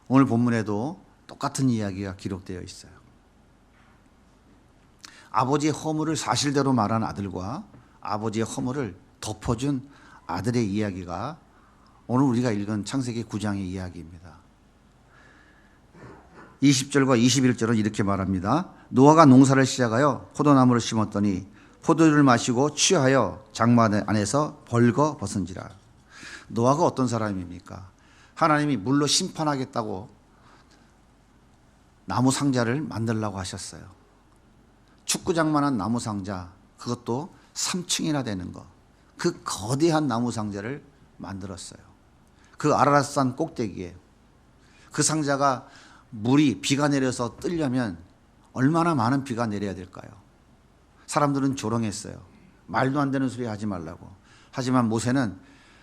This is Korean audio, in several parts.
오늘 본문에도 똑같은 이야기가 기록되어 있어요. 아버지의 허물을 사실대로 말한 아들과 아버지의 허물을 덮어준 아들의 이야기가 오늘 우리가 읽은 창세기 9장의 이야기입니다. 20절과 21절은 이렇게 말합니다. 노아가 농사를 시작하여 포도나무를 심었더니 포도주를 마시고 취하여 장막 안에서 벌거 벗은지라. 노아가 어떤 사람입니까? 하나님이 물로 심판하겠다고 나무 상자를 만들라고 하셨어요. 축구장만한 나무 상자, 그것도 3층이나 되는 거, 그 거대한 나무 상자를 만들었어요. 그 아라랏산 꼭대기에 그 상자가 물이 비가 내려서 뜨려면 얼마나 많은 비가 내려야 될까요? 사람들은 조롱했어요. 말도 안 되는 소리 하지 말라고. 하지만 모세는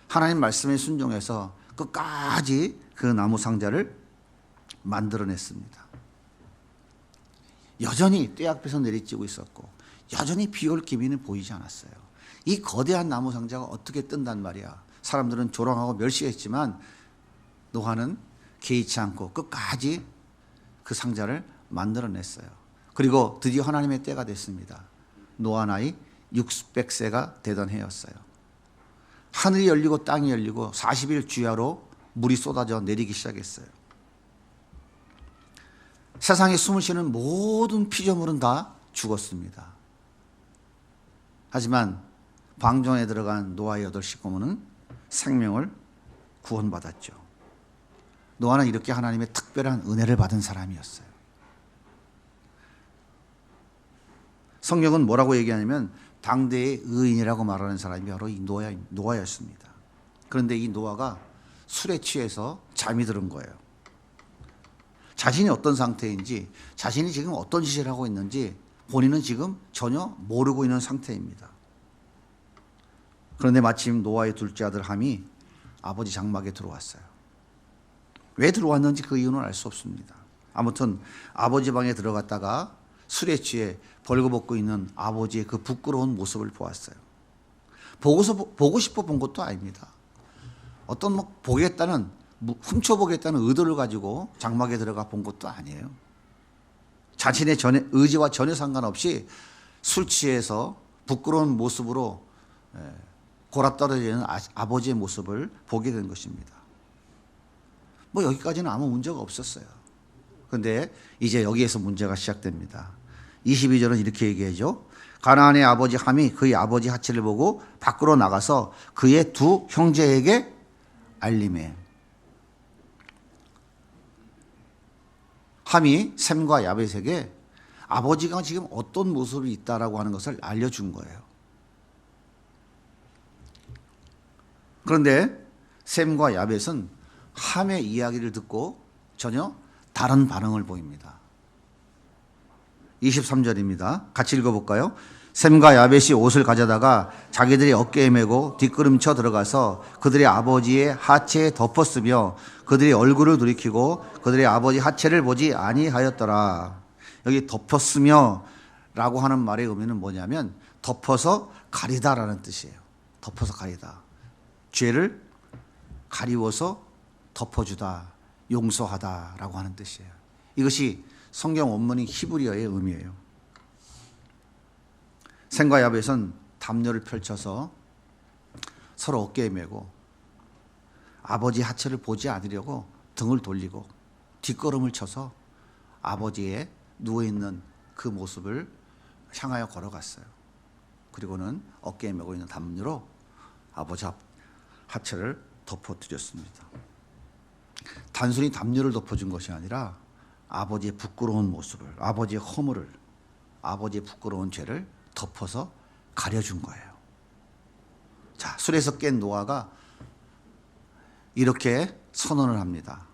하나님 말씀에 순종해서 끝까지 그 나무 상자를 만들어냈습니다. 여전히 떼 앞에서 내리쬐고 있었고 여전히 비 올 기미는 보이지 않았어요. 이 거대한 나무 상자가 어떻게 뜬단 말이야. 사람들은 조롱하고 멸시했지만 노아는 개의치 않고 끝까지 그 상자를 만들어냈어요. 그리고 드디어 하나님의 때가 됐습니다. 노아 나이 600세가 되던 해였어요. 하늘이 열리고 땅이 열리고 40일 주야로 물이 쏟아져 내리기 시작했어요. 세상에 숨을 쉬는 모든 피조물은 다 죽었습니다. 하지만 방종에 들어간 노아의 8 식구는 생명을 구원받았죠. 노아는 이렇게 하나님의 특별한 은혜를 받은 사람이었어요. 성경은 뭐라고 얘기하냐면 당대의 의인이라고 말하는 사람이 바로 이 노아였습니다. 그런데 이 노아가 술에 취해서 잠이 들은 거예요. 자신이 어떤 상태인지, 자신이 지금 어떤 짓을 하고 있는지 본인은 지금 전혀 모르고 있는 상태입니다. 그런데 마침 노아의 둘째 아들 함이 아버지 장막에 들어왔어요. 왜 들어왔는지 그 이유는 알 수 없습니다. 아무튼 아버지 방에 들어갔다가 술에 취해 벌거벗고 있는 아버지의 그 부끄러운 모습을 보았어요. 보고 싶어 본 것도 아닙니다. 어떤 보겠다는, 훔쳐보겠다는 의도를 가지고 장막에 들어가 본 것도 아니에요. 자신의 의지와 전혀 상관없이 술 취해서 부끄러운 모습으로 골아떨어지는 아버지의 모습을 보게 된 것입니다. 여기까지는 아무 문제가 없었어요. 그런데 이제 여기에서 문제가 시작됩니다. 22절은 이렇게 얘기하죠. 가나안의 아버지 함이 그의 아버지 하체를 보고 밖으로 나가서 그의 두 형제에게 알림해. 함이 셈과 야벳에게 아버지가 지금 어떤 모습이 있다라고 하는 것을 알려준 거예요. 그런데 셈과 야벳은 함의 이야기를 듣고 전혀 다른 반응을 보입니다. 23절입니다. 같이 읽어볼까요? 셈과 야벳이 옷을 가져다가 자기들의 어깨에 메고 뒷걸음쳐 들어가서 그들의 아버지의 하체에 덮었으며 그들의 얼굴을 돌이키고 그들의 아버지 하체를 보지 아니하였더라. 여기 덮었으며 라고 하는 말의 의미는 뭐냐면 덮어서 가리다라는 뜻이에요. 덮어서 가리다. 죄를 가리워서 덮어주다, 용서하다라고 하는 뜻이에요. 이것이 성경 원문인 히브리어의 의미예요. 셈과 야벳은 담요를 펼쳐서 서로 어깨에 메고 아버지 하체를 보지 않으려고 등을 돌리고 뒷걸음을 쳐서 아버지의 누워있는 그 모습을 향하여 걸어갔어요. 그리고는 어깨에 메고 있는 담요로 아버지 하체를 덮어드렸습니다. 단순히 담요를 덮어준 것이 아니라 아버지의 부끄러운 모습을, 아버지의 허물을, 아버지의 부끄러운 죄를 덮어서 가려준 거예요. 자, 술에서 깬 노아가 이렇게 선언을 합니다.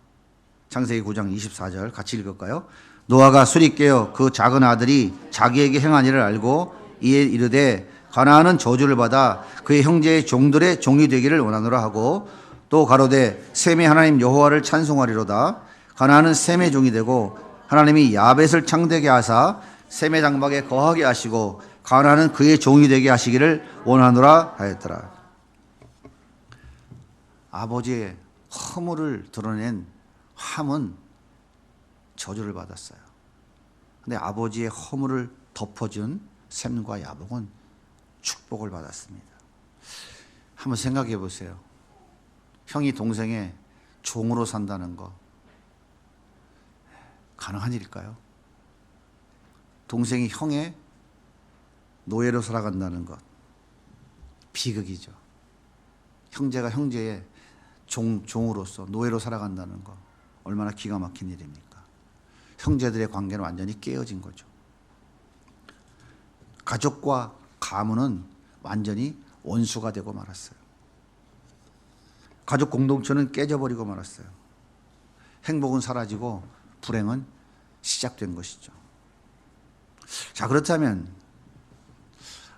창세기 9장 24절 같이 읽을까요? 노아가 술이 깨어 그 작은 아들이 자기에게 행한 일을 알고 이에 이르되 가나안은 저주를 받아 그의 형제의 종들의 종이 되기를 원하노라 하고 또 가로되 셈의 하나님 여호와를 찬송하리로다. 가나안은 셈의 종이 되고 하나님이 야벳을 창대게 하사 셈의 장막에 거하게 하시고 가나안은 그의 종이 되게 하시기를 원하노라 하였더라. 아버지의 허물을 드러낸 함은 저주를 받았어요. 근데 아버지의 허물을 덮어준 셈과 야복은 축복을 받았습니다. 한번 생각해 보세요. 형이 동생의 종으로 산다는 거 가능한 일일까요? 동생이 형의 노예로 살아간다는 것 비극이죠. 형제가 형제의 종으로서 노예로 살아간다는 것 얼마나 기가 막힌 일입니까? 형제들의 관계는 완전히 깨어진 거죠. 가족과 가문은 완전히 원수가 되고 말았어요. 가족 공동체는 깨져버리고 말았어요. 행복은 사라지고 불행은 시작된 것이죠. 자, 그렇다면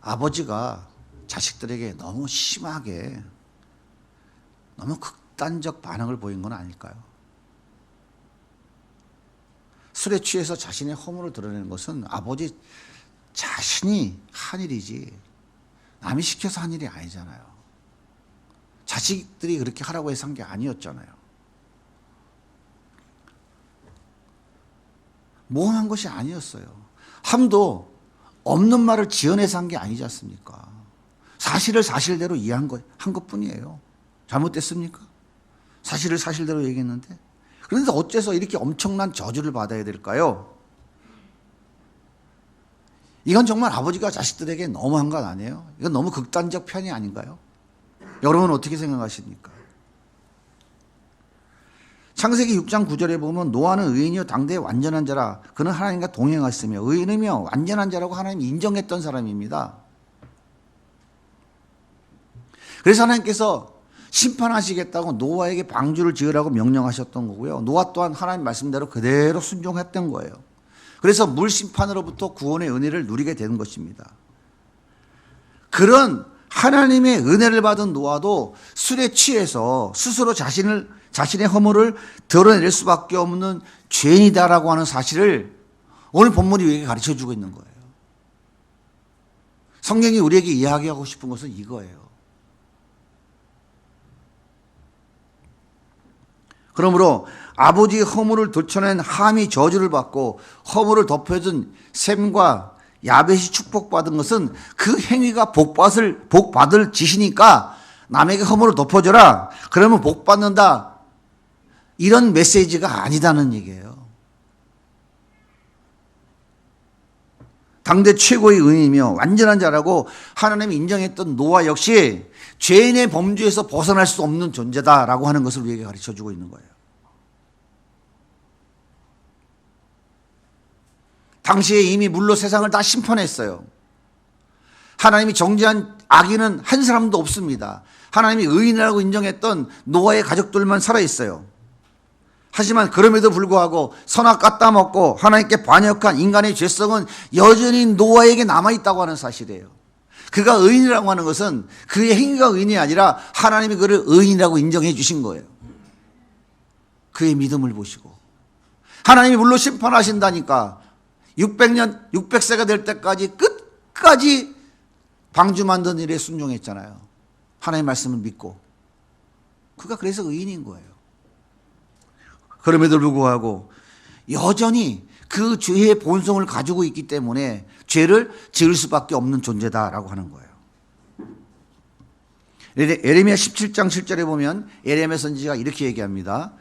아버지가 자식들에게 너무 심하게 너무 극단적 반응을 보인 건 아닐까요? 술에 취해서 자신의 허물을 드러내는 것은 아버지 자신이 한 일이지 남이 시켜서 한 일이 아니잖아요. 자식들이 그렇게 하라고 해서 한 게 아니었잖아요. 모험한 것이 아니었어요. 함도 없는 말을 지어내서 한 게 아니지 않습니까? 사실을 사실대로 이해한 한 것뿐이에요. 잘못됐습니까? 사실을 사실대로 얘기했는데. 그런데 어째서 이렇게 엄청난 저주를 받아야 될까요? 이건 정말 아버지가 자식들에게 너무한 것 아니에요? 이건 너무 극단적 편이 아닌가요? 여러분은 어떻게 생각하십니까? 창세기 6장 9절에 보면 노아는 의인이요 당대의 완전한 자라 그는 하나님과 동행하였으며 의인이며 완전한 자라고 하나님이 인정했던 사람입니다. 그래서 하나님께서 심판하시겠다고 노아에게 방주를 지으라고 명령하셨던 거고요. 노아 또한 하나님 말씀대로 그대로 순종했던 거예요. 그래서 물 심판으로부터 구원의 은혜를 누리게 되는 것입니다. 그런 하나님의 은혜를 받은 노아도 술에 취해서 스스로 자신의 허물을 드러낼 수밖에 없는 죄인이다라고 하는 사실을 오늘 본문이 우리에게 가르쳐주고 있는 거예요. 성경이 우리에게 이야기하고 싶은 것은 이거예요. 그러므로 아버지의 허물을 들춰낸 함이 저주를 받고 허물을 덮여준 셈과 야벳이 축복받은 것은 그 행위가 복받을 짓이니까 남에게 허물을 덮어줘라. 그러면 복받는다. 이런 메시지가 아니다는 얘기예요. 당대 최고의 의인이며 완전한 자라고 하나님이 인정했던 노아 역시 죄인의 범주에서 벗어날 수 없는 존재다라고 하는 것을 우리에게 가르쳐주고 있는 거예요. 당시에 이미 물로 세상을 다 심판했어요. 하나님이 정죄한 악인은 한 사람도 없습니다. 하나님이 의인이라고 인정했던 노아의 가족들만 살아있어요. 하지만 그럼에도 불구하고 선악 갖다 먹고 하나님께 반역한 인간의 죄성은 여전히 노아에게 남아있다고 하는 사실이에요. 그가 의인이라고 하는 것은 그의 행위가 의인이 아니라 하나님이 그를 의인이라고 인정해 주신 거예요. 그의 믿음을 보시고 하나님이 물로 심판하신다니까 600세가 될 때까지 끝까지 방주 만드는 일에 순종했잖아요. 하나님의 말씀을 믿고. 그가 그래서 의인인 거예요. 그럼에도 불구하고 여전히 그 죄의 본성을 가지고 있기 때문에 죄를 지을 수밖에 없는 존재다라고 하는 거예요. 에레미야 17장 7절에 보면 에레미야 선지자가 이렇게 얘기합니다.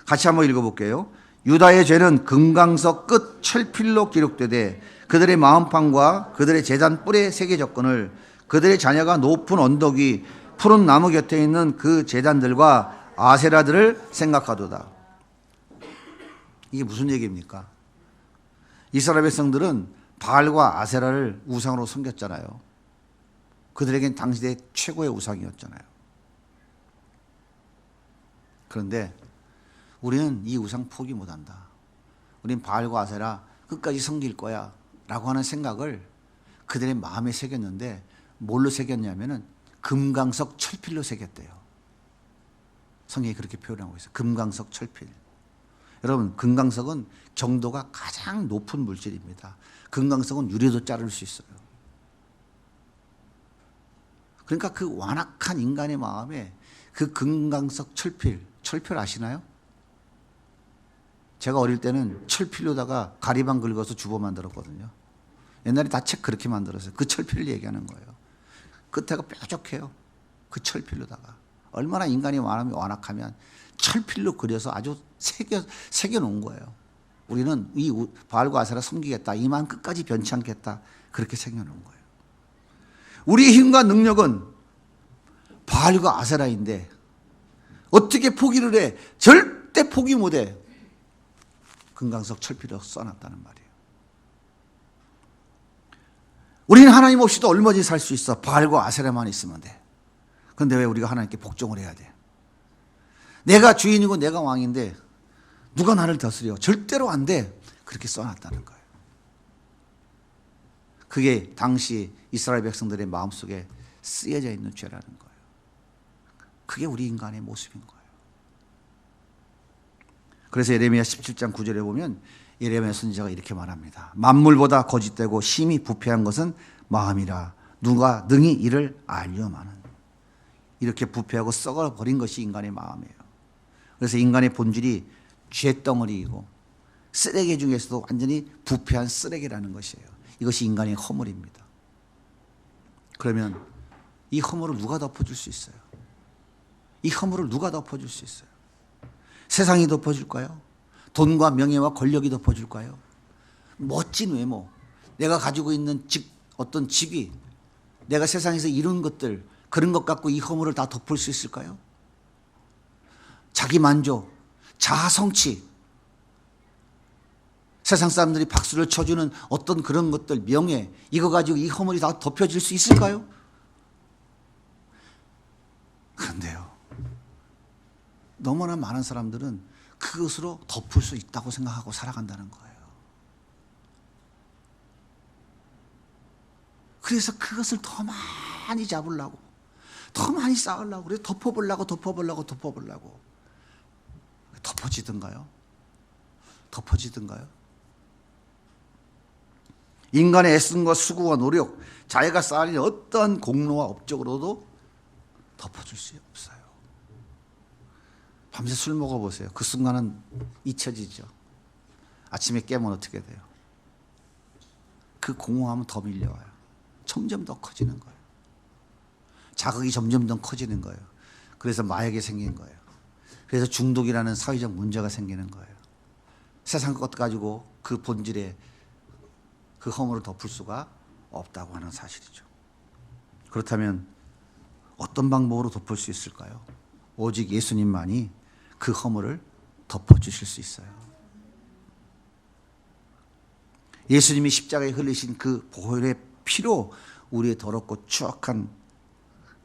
같이 한번 읽어볼게요. 유다의 죄는 금강석 끝 철필로 기록되되 그들의 마음판과 그들의 제단 뿔에 새겨졌거늘 그들의 자녀가 높은 언덕 위 푸른 나무 곁에 있는 그 제단들과 아세라들을 생각하도다. 이게 무슨 얘기입니까? 이스라엘 백성들은 바알과 아세라를 우상으로 섬겼잖아요. 그들에겐 당시의 최고의 우상이었잖아요. 그런데 우리는 이 우상 포기 못한다. 우린 바알과 아세라 끝까지 섬길 거야 라고 하는 생각을 그들의 마음에 새겼는데 뭘로 새겼냐면은 금강석 철필로 새겼대요. 성경이 그렇게 표현하고 있어요. 금강석 철필. 여러분, 금강석은 정도가 가장 높은 물질입니다. 금강석은 유리도 자를 수 있어요. 그러니까 그 완악한 인간의 마음에 그 금강석 철필 아시나요? 제가 어릴 때는 철필로다가 가리방 긁어서 주보 만들었거든요. 옛날에 다 책 그렇게 만들었어요. 그 철필을 얘기하는 거예요. 끝에가 뾰족해요. 그 철필로다가. 얼마나 인간이 마음이 완악하면 철필로 그려서 아주 새겨 놓은 거예요. 우리는 이 바알과 아세라 섬기겠다. 이만 끝까지 변치 않겠다. 그렇게 새겨 놓은 거예요. 우리의 힘과 능력은 바알과 아세라인데 어떻게 포기를 해? 절대 포기 못해. 금강석 철필로 써놨다는 말이에요. 우리는 하나님 없이도 얼마든지 살 수 있어. 바알과 아세라만 있으면 돼. 그런데 왜 우리가 하나님께 복종을 해야 돼? 내가 주인이고 내가 왕인데 누가 나를 다스려? 절대로 안 돼. 그렇게 써놨다는 거예요. 그게 당시 이스라엘 백성들의 마음속에 쓰여져 있는 죄라는 거예요. 그게 우리 인간의 모습인 거예요. 그래서 예레미야 17장 9절에 보면 예레미야 선지자가 이렇게 말합니다. 만물보다 거짓되고 심히 부패한 것은 마음이라 누가 능히 이를 알려마는. 이렇게 부패하고 썩어버린 것이 인간의 마음이에요. 그래서 인간의 본질이 죄덩어리이고 쓰레기 중에서도 완전히 부패한 쓰레기라는 것이에요. 이것이 인간의 허물입니다. 그러면 이 허물을 누가 덮어줄 수 있어요? 이 허물을 누가 덮어줄 수 있어요? 세상이 덮어줄까요? 돈과 명예와 권력이 덮어줄까요? 멋진 외모, 내가 가지고 있는 어떤 직위, 내가 세상에서 이룬 것들, 그런 것 갖고 이 허물을 다 덮을 수 있을까요? 자기 만족, 자아 성취, 세상 사람들이 박수를 쳐주는 어떤 그런 것들, 명예, 이거 가지고 이 허물이 다 덮여질 수 있을까요? 그런데요, 너무나 많은 사람들은 그것으로 덮을 수 있다고 생각하고 살아간다는 거예요. 그래서 그것을 더 많이 잡으려고, 더 많이 쌓으려고, 그래서 덮어보려고. 덮어지든가요? 인간의 애씀과 수고와 노력, 자기가 쌓은 어떤 공로와 업적으로도 덮어줄 수 없어요. 밤새 술 먹어보세요. 그 순간은 잊혀지죠. 아침에 깨면 어떻게 돼요? 그 공허함은 더 밀려와요. 점점 더 커지는 거예요. 자극이 점점 더 커지는 거예요. 그래서 마약이 생긴 거예요. 그래서 중독이라는 사회적 문제가 생기는 거예요. 세상 것 가지고 그 본질에 그 허물을 덮을 수가 없다고 하는 사실이죠. 그렇다면 어떤 방법으로 덮을 수 있을까요? 오직 예수님만이 그 허물을 덮어주실 수 있어요. 예수님이 십자가에 흘리신 그 보혈의 피로 우리의 더럽고 추악한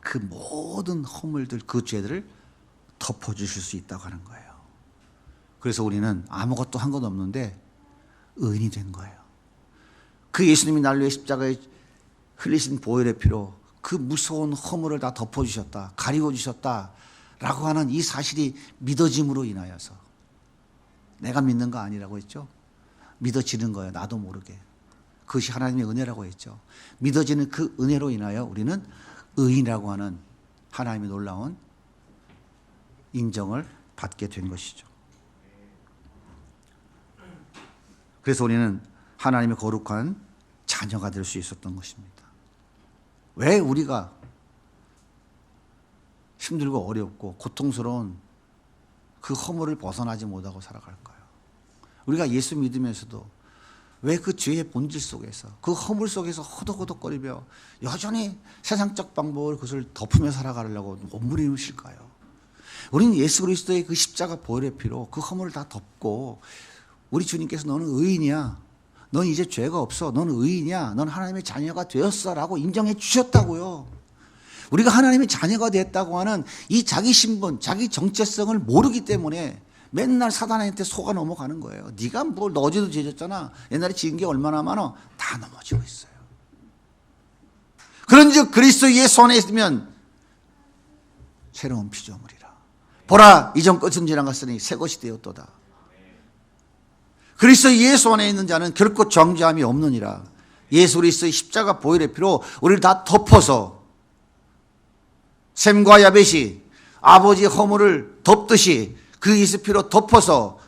그 모든 허물들, 그 죄들을 덮어주실 수 있다고 하는 거예요. 그래서 우리는 아무것도 한 것 없는데 의인이 된 거예요. 그 예수님이 날 위해 십자가에 흘리신 보혈의 피로 그 무서운 허물을 다 덮어주셨다, 가리워주셨다 라고 하는 이 사실이 믿어짐으로 인하여서, 내가 믿는 거 아니라고 했죠. 믿어지는 거예요. 나도 모르게. 그것이 하나님의 은혜라고 했죠. 믿어지는 그 은혜로 인하여 우리는 의인이라고 하는 하나님의 놀라운 인정을 받게 된 것이죠. 그래서 우리는 하나님의 거룩한 자녀가 될 수 있었던 것입니다. 왜 우리가 힘들고 어렵고 고통스러운 그 허물을 벗어나지 못하고 살아갈까요? 우리가 예수 믿으면서도 왜 그 죄의 본질 속에서, 그 허물 속에서 허덕허덕거리며 여전히 세상적 방법을 그것을 덮으며 살아가려고 몸부림실까요? 우리는 예수 그리스도의 그 십자가 보혈의 피로 그 허물을 다 덮고, 우리 주님께서 너는 의인이야, 넌 이제 죄가 없어, 넌 의인이야, 넌 하나님의 자녀가 되었어 라고 인정해 주셨다고요. 우리가 하나님의 자녀가 됐다고 하는 이 자기 신분, 자기 정체성을 모르기 때문에 맨날 사단한테 속아 넘어가는 거예요. 네가 뭘, 너 어제도 죄졌잖아, 옛날에 지은 게 얼마나 많아, 다 넘어지고 있어요. 그런즉 그리스도 예수 안에 있으면 새로운 피조물이라. 보라, 이전 것은 지나갔으니 새 것이 되었도다. 그리스도 예수 안에 있는 자는 결코 정죄함이 없느니라. 예수 그리스도의 십자가 보혈의 피로 우리를 다 덮어서, 셈과 야벳이 아버지의 허물을 덮듯이 그 예수 피로 덮어서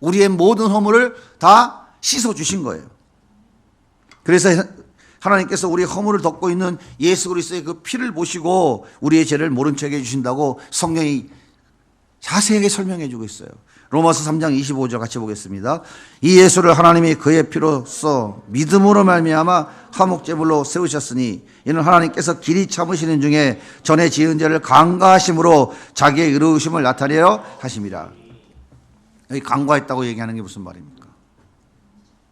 우리의 모든 허물을 다 씻어 주신 거예요. 그래서 하나님께서 우리의 허물을 덮고 있는 예수 그리스도의 그 피를 보시고 우리의 죄를 모른 척 해주신다고 성경이 자세하게 설명해 주고 있어요. 로마서 3장 25절 같이 보겠습니다. 이 예수를 하나님이 그의 피로써 믿음으로 말미암아 화목제물로 세우셨으니 이는 하나님께서 길이 참으시는 중에 전에 지은 죄를 간과하심으로 자기의 의로우심을 나타내려 하심이라. 여기 간과했다고 얘기하는 게 무슨 말입니까?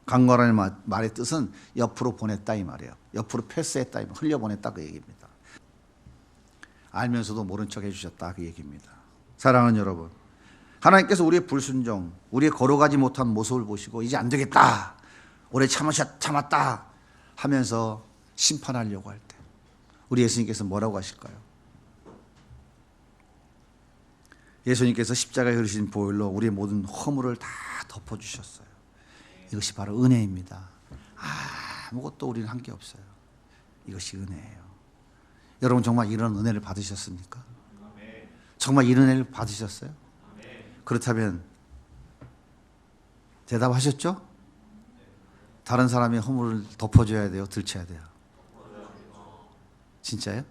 간과라는 말의 뜻은 옆으로 보냈다 이 말이에요. 옆으로 패스했다, 흘려보냈다 그 얘기입니다. 알면서도 모른 척 해주셨다 그 얘기입니다. 사랑하는 여러분, 하나님께서 우리의 불순종, 우리의 걸어가지 못한 모습을 보시고 이제 안 되겠다, 오래 참았다 하면서 심판하려고 할 때 우리 예수님께서 뭐라고 하실까요? 예수님께서 십자가에 흐르신 보혈로 우리의 모든 허물을 다 덮어주셨어요. 이것이 바로 은혜입니다. 아무것도 우리는 한 게 없어요. 이것이 은혜예요. 여러분 정말 이런 은혜를 받으셨습니까? 정말 이런 은혜를 받으셨어요? 그렇다면 대답하셨죠? 다른 사람의 허물을 덮어줘야 돼요? 들쳐야 돼요? 진짜요?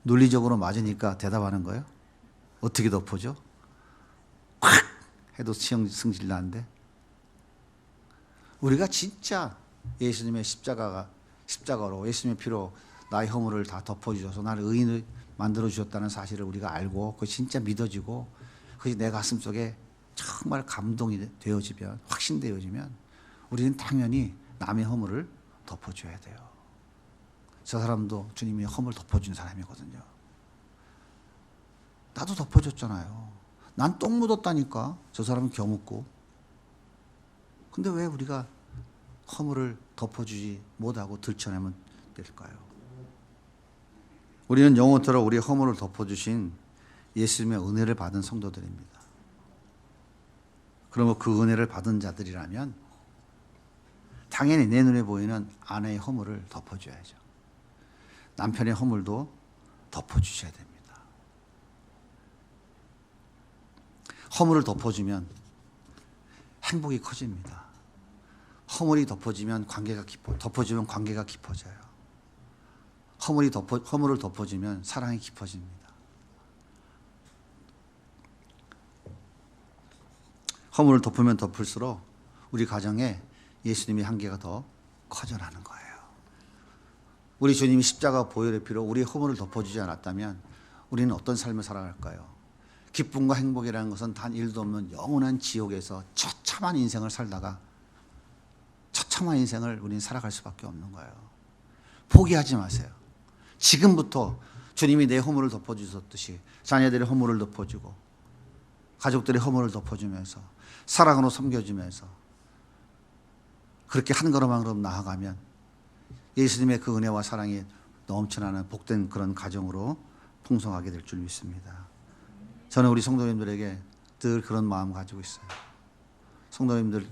논리적으로 맞으니까 대답하는 거예요? 어떻게 덮어줘? 콱 해도 승질 나는데. 우리가 진짜 예수님의 십자가로 예수님의 피로 나의 허물을 다 덮어주셔서 나를 의인을 만들어주셨다는 사실을 우리가 알고 그것이 진짜 믿어지고 그것이 내 가슴 속에 정말 감동이 되어지면, 확신되어지면 우리는 당연히 남의 허물을 덮어줘야 돼요. 저 사람도 주님이 허물 덮어준 사람이거든요. 나도 덮어줬잖아요. 난 똥 묻었다니까. 저 사람은 겨묻고. 근데 왜 우리가 허물을 덮어주지 못하고 들춰내면 될까요? 우리는 영원토록 우리의 허물을 덮어주신 예수님의 은혜를 받은 성도들입니다. 그러면 그 은혜를 받은 자들이라면 당연히 내 눈에 보이는 아내의 허물을 덮어줘야죠. 남편의 허물도 덮어주셔야 됩니다. 허물을 덮어주면 행복이 커집니다. 허물이 덮어지면 관계가 깊어져요. 허물을 덮어주면 사랑이 깊어집니다. 허물을 덮으면 덮을수록 우리 가정에 예수님의 한계가 더 커져나는 거예요. 우리 주님이 십자가 보혈의 피로 우리의 허물을 덮어주지 않았다면 우리는 어떤 삶을 살아갈까요? 기쁨과 행복이라는 것은 단 1도 없는 영원한 지옥에서 처참한 인생을 살다가 처참한 인생을 우리는 살아갈 수밖에 없는 거예요. 포기하지 마세요. 지금부터 주님이 내 허물을 덮어주셨듯이 자녀들의 허물을 덮어주고 가족들의 허물을 덮어주면서 사랑으로 섬겨주면서 그렇게 한 걸음 한 걸음 나아가면 예수님의 그 은혜와 사랑이 넘쳐나는 복된 그런 가정으로 풍성하게 될 줄 믿습니다. 저는 우리 성도님들에게 늘 그런 마음 가지고 있어요. 성도님들,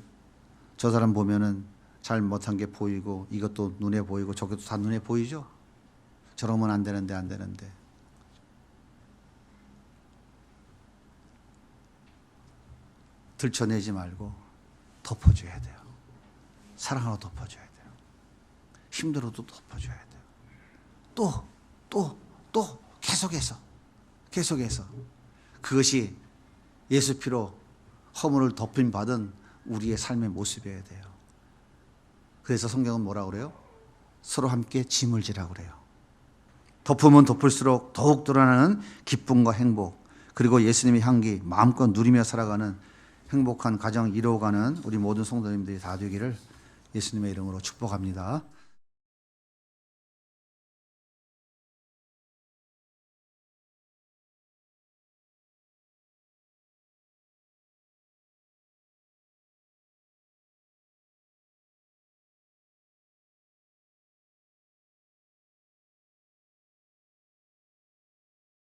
저 사람 보면은 잘 못한 게 보이고 이것도 눈에 보이고 저것도 다 눈에 보이죠? 저러면 안 되는데 들춰내지 말고 덮어줘야 돼요. 사랑으로 덮어줘야 돼요. 힘들어도 덮어줘야 돼요. 또 계속해서 그것이 예수 피로 허물을 덮임 받은 우리의 삶의 모습이어야 돼요. 그래서 성경은 뭐라고 그래요? 서로 함께 짐을 지라고 그래요. 덮으면 덮을수록 더욱 드러나는 기쁨과 행복, 그리고 예수님의 향기 마음껏 누리며 살아가는 행복한 가정 이루어가는 우리 모든 성도님들이 다 되기를 예수님의 이름으로 축복합니다.